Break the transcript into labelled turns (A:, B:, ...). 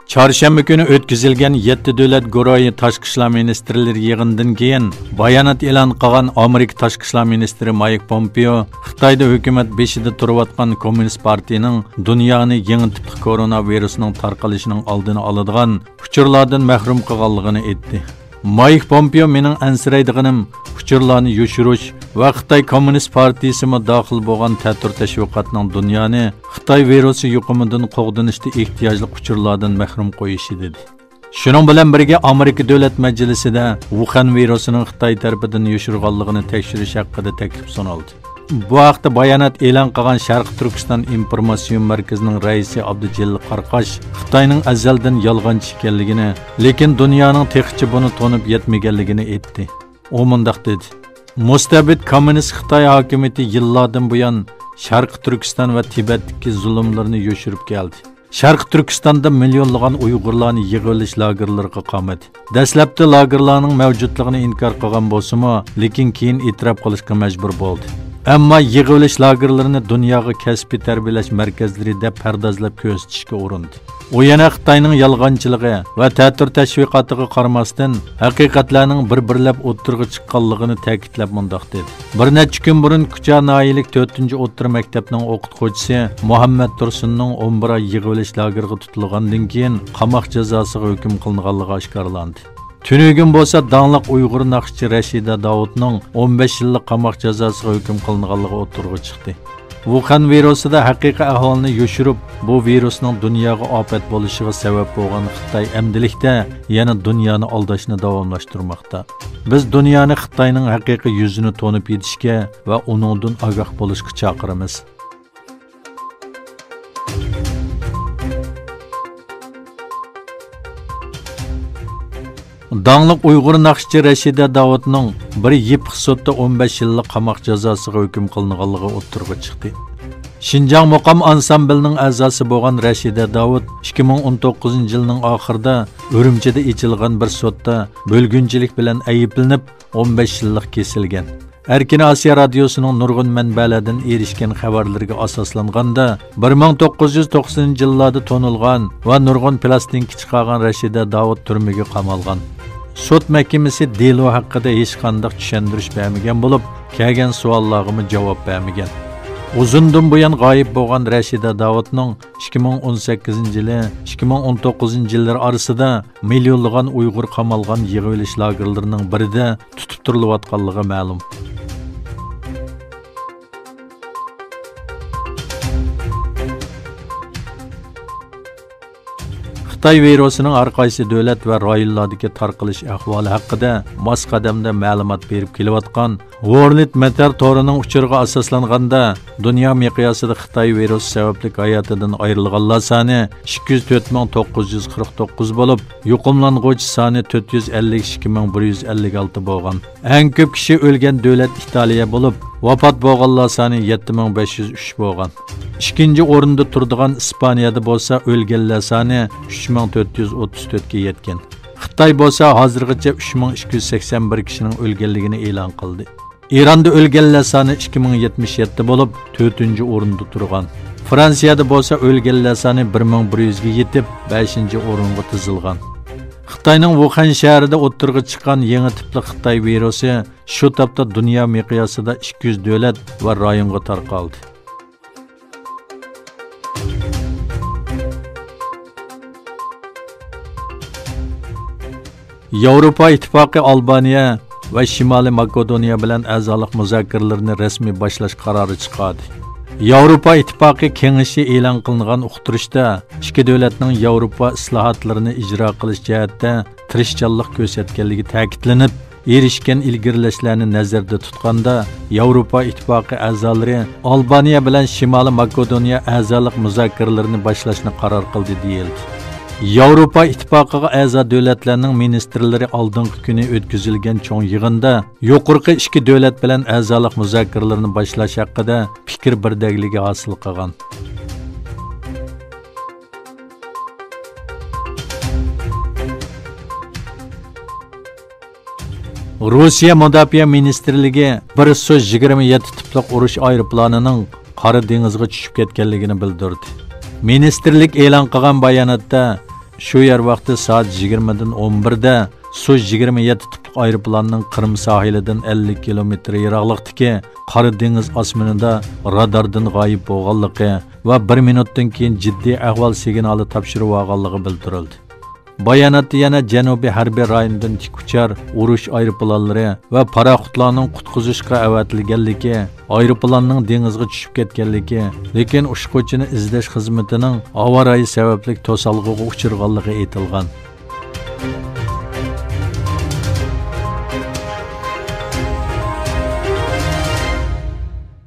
A: Çarşamba günü ötküzilgen 7 davlat guruhi tashqi ishlar ministrlari yig'inidan keyin bayonot e'lon qilgan Amerika tashqi ishlar ministri Mike Pompeo Xitoyda hukumat beshida turayotgan Kommunist partiyaning dunyoni yangi tipli koronavirusning tarqalishining oldini oladigan uchurlardan mahrum qilganligini aytdi. Mike Pompeo mening ansiraydiganim uchurlarni yoshirish va Xitoy Kommunist partiyasimi daxil bo'lgan ta'tir tashviqotning dunyoni Xitoy virusi yuqumidan qo'g'dinishda ehtiyojli uchurlardan mahrum qo'yishi dedi. Shuning bilan birga Amerika Davlat Majlisida Wuhan virusining Xitoy tarafidan yoshirganligini tekshirish haqida taklif sunildi. Bu haqda bayonot e'lon qilgan Sharq Turkiston informatsion markazining raisi Abdujalil Qarqash Xitoyning azaldan yolg'onchi ekanligini, lekin dunyoning texnicha buni to'nib yetmaganligini aytdi. U mundaq dedi: Mustabid kommunist Xitoy hokimiyati yillardan buyon Sharq Turkiston va Tibetdagi zulmlarni yoshirib keldi. Sharq Turkistonda millionlagan Uyg'urlarni yig'ilish lagerlariga qamadi. Dastlabda lagerlarning mavjudligini inkor qilgan bo'lsa-mu, lekin keyin e'tirof qilishga majbur bo'ldi. Ammo yig'ilish lagerlarini dunyoga kasbiy tarbiyalash markazlari deb pardozlab ko'rsatishga urindi. U yana Xitoyning yolg'onchiligi va ta'tir tashviqotiga qaramasdan haqiqatlarning bir-birlab o'ttirg'i chiqqanligini ta'kidlab mundoq dedi. Bir necha kun burun Kucha noyilik 4-o'rta maktabning o'qituvchisi Muhammad Tursunning 11 oy yig'ilish lageriga tutilgandan keyin qamoq jazosiga hukm qilinganligi oshkorlandi. Tünügün bo'lsa dаңlıq Uyg'ur naqshchi Rashida Davudning 15 yillik qamoq jazosiga hukm qilinganligi o'ttirg'i chiqdi. Wuhan virusida haqiqiy aholini yoshirib, bu virusning dunyoga ofat bo'lishiga sabab bo'lgan Xitoy amdilikda yana dunyoni aldashni davomlashtirmoqda. Biz dunyoni Xitoyning haqiqiy yuzini to'nib yetishga va uningdan ogoh bo'lishga chaqiramiz. Dаңlıq Uyg'ur naqshchi Rashida Davudning bir yipiq sudda 15 yillik qamoq jazosiga hukm qilinganligi o'ttirg'i chiqdi. Xinjiang Muqam ansamblining a'zosi bo'lgan Rashida Davud 2019-yilning oxirida Urumchida ochilgan bir sudda bo'lgunchilik bilan ayblanib 15 yillik kesilgan. Erkin Asiya radiosining nurg'un manbalardan erishgan xabarlarga asoslanganda 1990-yillarda to'nilgan va nurg'un plastinka chiqargan Rashida Davud turmaga qamalgan. Sud mahkamasi delo haqida hech qanday tushuntirish bermagan bo'lib, kelgan savollarga javob bermagan. Uzundan buyon g'oyib bo'lgan Rashida Davudning 2018-yili 2019-yillar orasida millionlagan Uyg'ur qamalgan yig'ilish lagerlarining birida tutib turilayotganligi ma'lum. Xitoy virusining har qaysi davlat va rayonlardagi tarqalish ahvoli haqida mos qadamda ma'lumot berib kelayotgan World Meter torining uchuriga asoslanganda dunyo miqyosida Xitoy virusi sababli hayotidan ayrilganlar soni 204.949 bo'lib, yuqumlanguvchi soni 452.156 bo'lgan. Eng ko'p kishi o'lgan davlat Italiya bo'lib, vafot bo'lganlar soni 7503 bo'lgan. İkinci o'rinda turadigan Ispaniyada bo'lsa o'lganlar soni 3434 ga yetgan. Xitoy bo'lsa hozirgacha 3281 kishining o'lganligini e'lon qildi. Eronda o'lganlar soni 2077 bo'lib, 4-o'rinda turgan. Fransiyada bo'lsa o'lganlar soni 1100 ga yetib, 5-o'ringa tizilgan. Xitoyning Wuhan shahrida o'ttirg'i chiqqan yangi tipli Xitoy virusi shu topda dunyo miqyosida 200 davlat va rayonga tarqaldi. Yevropa İttifaqı Albaniya va Shimoliy Makedoniya bilan a'zolik muzokaralarini rasmiy boshlash qarori chiqardi. Yevropa İttifaqı kengashi e'lon qilingan uqtirishda ikki davlatning Yevropa islohotlarini ijro qilish jihatda tirishchanlik ko'rsatganligi ta'kidlanib, erishgan ilgirlashlarni nazarda tutganda Yevropa İttifaqı a'zolari Albaniya bilan Shimoliy Makedoniya a'zolik muzokaralarini boshlashni qaror qildi deyildi. Yevropa İttifaqıga a'zo davlatlarning ministrlari oldingi kuni o'tkazilgan cho'ng yig'inda yuqorqi ikki davlat bilan a'zolik muzokaralarini boshlash haqida fikr birdagligi hosil qilgan. Rossiya Mudofaa ministrligi bir Su-27 tipli urush aeroplanining Qora dengizga tushib ketganligini bildirdi. Ministerlik e'lon qilgan bayonotda Shu yer vaqti soat 20dan 11da Su-27 tipli aeroplanning Qrim sahilidan 50 kilometr yiroqlikdagi Qora dengiz osmonida radardan g'oyib bo'lganligi va 1 minutdan keyin jiddiy ahvol signali topshirib olganligi bildirildi. Bayonotda yana Janubiy harbiy rayondan tik uchar urush aeroplanlari va paraxotlarning qutqizishga avatilganligi, aeroplanning dengizga tushib ketganligi, lekin ushquvchini izlash xizmatining avariya sababli to'salg'iga uchirganligi aytilgan.